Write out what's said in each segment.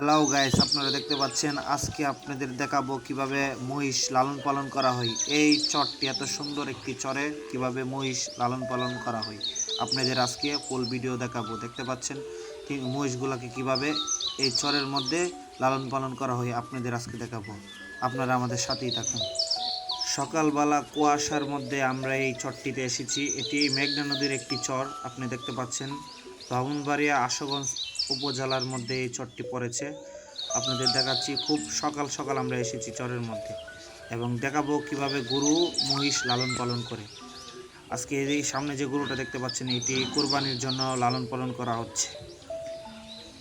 Hello guys, আপনারা দেখতে পাচ্ছেন আজকে আপনাদের দেখাবো কিভাবে মহিষ লালন পালন করা হয়। এই চরটি এত সুন্দর একটি চরে কিভাবে মহিষ লালন পালন করা হয় আপনাদের আজকে ফুল ভিডিও দেখাবো। দেখতে পাচ্ছেন মহিষগুলোকে কিভাবে এই চরের মধ্যে লালন পালন করা হয় আপনাদের আজকে দেখাবো। আপনারা আমাদের সাথেই থাকুন। সকালবেলা কুয়াশার মধ্যে আমরা এই চরটিতে এসেছি। এটি মেঘনা নদীর একটি চর। আপনি দেখতে পাচ্ছেন ব্রাহ্মণবাড়িয়া আশুগঞ্জ উপজেলার মধ্যে এই চরটি পড়েছে। আপনাদের দেখাচ্ছি, খুব সকাল সকাল আমরা এসেছি চরের মধ্যে এবং দেখাবো কিভাবে গরু মহিষ লালন পালন করে। আজকে এই সামনে যে গরুটা দেখতে পাচ্ছেন এটি কোরবানির জন্য লালন পালন করা হচ্ছে।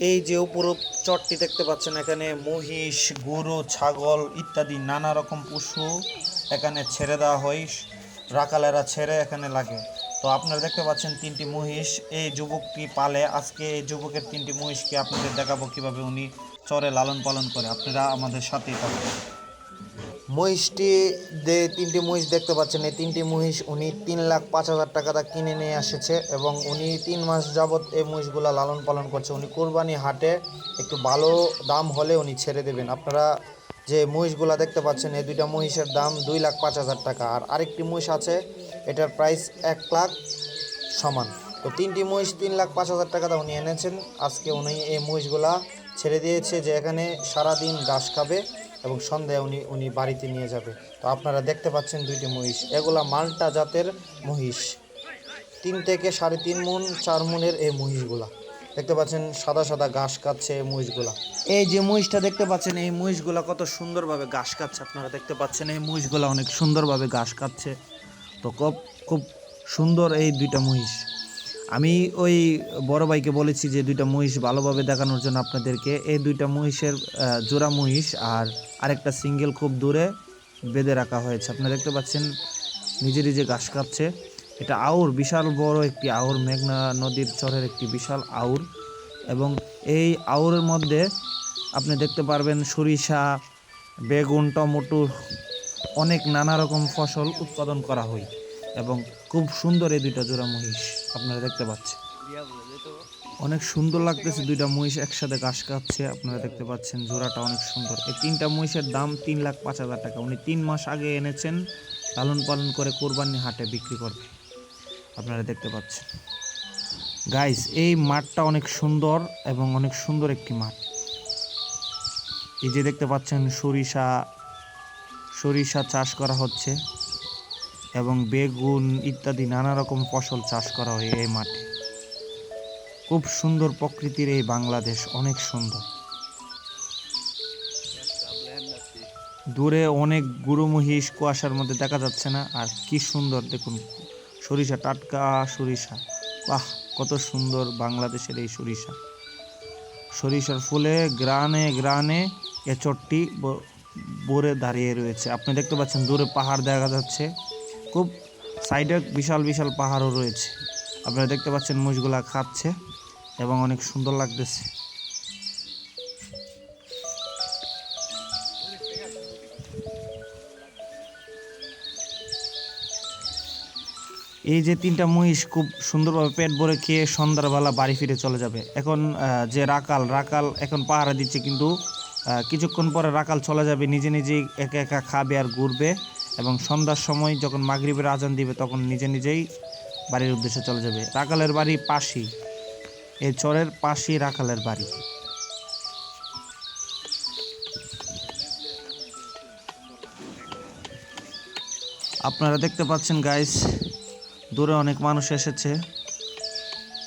এই যে উপর চরটি দেখতে পাচ্ছেন, এখানে মহিষ, গরু, ছাগল ইত্যাদি নানা রকম পশু এখানে ছেড়ে দেওয়া হয়। রাখালেরা ছেড়ে এখানে লাগে। তো আপনারা দেখতে পাচ্ছেন তিনটি মহিষ এই যুবকটি পালে। আজকে এই যুবকের তিনটি মহিষকে আপনাদের দেখাবো কিভাবে উনি চরে লালন পালন করে। আপনারা আমাদের সাথেই থাকবেন। মহিষটি তিনটি মহিষ দেখতে পাচ্ছেন, এই তিনটি মহিষ উনি 3,05,000 টাকা কিনে নিয়ে এসেছে এবং উনি 3 মাস যাবৎ এই মহিষগুলা লালন পালন করছে। উনি কোরবানি হাটে একটু ভালো দাম হলে উনি ছেড়ে দেবেন। আপনারা যে মহিষগুলা দেখতে পাচ্ছেন এই দুইটা মহিষের দাম 2,05,000 টাকা, আর আরেকটি মহিষ আছে এটার প্রাইস 1 লাখ সমান। তো তিনটি মহিষ 3,05,000 টাকা উনি এনেছেন। আজকে উনি এই মহিষগুলা ছেড়ে দিয়েছে যে এখানে সারাদিন ঘাস খাবে এবং সন্ধ্যায় উনি বাড়িতে নিয়ে যাবে। তো আপনারা দেখতে পাচ্ছেন দুইটি মহিষ, এগুলা মাল্টা জাতের মহিষ। 3 থেকে 3.5 মণ 4 মণের এই মহিষগুলা দেখতে পাচ্ছেন, সাদা সাদা ঘাস খাচ্ছে এই মহিষগুলা। এই যে মহিষটা দেখতে পাচ্ছেন এই মহিষগুলা কত সুন্দরভাবে ঘাস খাচ্ছে। আপনারা দেখতে পাচ্ছেন এই মহিষগুলা অনেক সুন্দরভাবে ঘাস খাচ্ছে। তো খুব সুন্দর এই দুইটা মহিষ। আমি ওই বড় ভাইকে বলেছি যে দুইটা মহিষ ভালোভাবে দেখানোর জন্য আপনাদেরকে। এই দুইটা মহিষের জোড়া মহিষ আর আরেকটা সিঙ্গেল খুব দূরে বেঁধে রাখা হয়েছে। আপনারা দেখতে পাচ্ছেন নিজে নিজে ঘাস খাচ্ছে। এটা আউর, বিশাল বড় একটি আউর, মেঘনা নদীর চরের একটি বিশাল আউর। এবং এই আউরের মধ্যে আপনি দেখতে পারবেন সরিষা, বেগুন, টমেটো, অনেক নানা রকম ফসল উৎপাদন করা হয় এবং খুব সুন্দর এই দুইটা জোড়া মহিষ আপনারা দেখতে পাচ্ছেন। অনেক সুন্দর লাগতেছে, দুইটা মহিষ একসাথে ঘাস খাচ্ছে। আপনারা দেখতে পাচ্ছেন জোড়াটা অনেক সুন্দর। এই তিনটা মহিষের দাম 3,05,000 টাকা। উনি 3 মাস আগে এনেছেন, লালন পালন করে কোরবানি হাটে বিক্রি করবে। আপনারা দেখতে পাচ্ছেন গাইস, এই মাঠটা অনেক সুন্দর এবং অনেক সুন্দর একটি মাঠ। এই যে দেখতে পাচ্ছেন সরিষা চাষ করা হচ্ছে এবং বেগুন ইত্যাদি নানা রকম ফসল চাষ করা হয় এই মাঠে। খুব সুন্দর প্রকৃতির এই বাংলাদেশ, অনেক সুন্দর। দূরে অনেক গরু মহিষ কুয়াশার মধ্যে দেখা যাচ্ছে না, আর কি সুন্দর দেখুন সরিষা, টাটকা সরিষা। বাহ, কত সুন্দর বাংলাদেশের এই সরিষার ফুলে গ্রানে গ্রানে এ চরটি ভরে দাঁড়িয়ে রয়েছে। আপনি দেখতে পাচ্ছেন দূরে পাহাড় দেখা যাচ্ছে, খুব সাইডে বিশাল বিশাল পাহাড়ও রয়েছে। আপনারা দেখতে পাচ্ছেন মহিষগুলা খাচ্ছে এবং অনেক সুন্দর লাগতেছে। এই যে তিনটা মহিষ খুব সুন্দরভাবে পেট ভরে খেয়ে সন্ধ্যাবেলা বাড়ি ফিরে চলে যাবে। এখন যে রাকাল এখন পাহারা দিচ্ছে, কিন্তু কিছুক্ষণ পরে রাকাল চলে যাবে, নিজে নিজেই একা একা খাবে আর ঘুরবে এবং সন্ধ্যার সময় যখন মাগরিবের আজান দিবে তখন নিজে নিজেই বাড়ির উদ্দেশ্যে চলে যাবে। রাকালের বাড়ি পাশেই, এই চরের পাশেই রাখালের বাড়ি। আপনারা দেখতে পাচ্ছেন গাইস, দূরে অনেক মানুষ এসেছে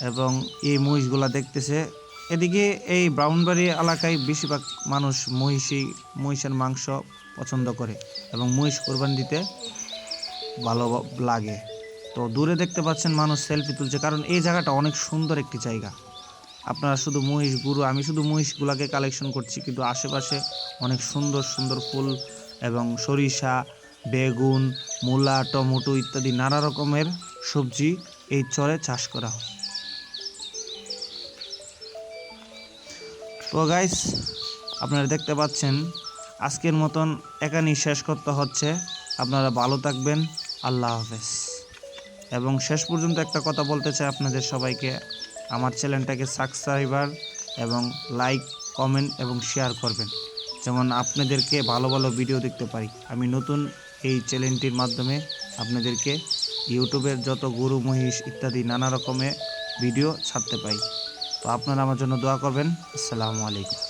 এবং এই মহিষগুলা দেখতেছে। এদিকে এই ব্রাহ্মণবাড়ি এলাকায় বেশিরভাগ মানুষ মহিষের মাংস পছন্দ করে এবং মহিষ কোরবানি দিতে ভালো লাগে। তো দূরে দেখতে পাচ্ছেন মানুষ সেলফি তুলছে, কারণ এই জায়গাটা অনেক সুন্দর একটি জায়গা। আপনারা শুধু মহিষ গুরু, আমি শুধু মহিষগুলাকে কালেকশন করছি, কিন্তু আশেপাশে অনেক সুন্দর সুন্দর ফুল এবং সরিষা, বেগুন, মূলা, টমেটো ইত্যাদি নানা রকমের সবজি এই চরে চাষ করা হয়। তো গাইস, আপনারা দেখতে পাচ্ছেন আজকের মতন এখানেই শেষ করতে হচ্ছে। আপনারা ভালো থাকবেন, আল্লাহ হাফেজ। এবং শেষ পর্যন্ত একটা কথা বলতে চাই আপনাদের সবাইকে, আমার চ্যানেলটাকে সাবস্ক্রাইবার এবং লাইক কমেন্ট এবং শেয়ার করবেন, যেমন আপনাদেরকে ভালো ভালো ভিডিও দেখতে পারি। আমি নতুন এই চ্যানেলটির মাধ্যমে আপনাদেরকে ইউটিউবের যত গরু মহিষ ইত্যাদি নানা রকমের ভিডিও ছাড়তে পাই। তো আপনারা আমার জন্য দোয়া করবেন। আসসালামু আলাইকুম।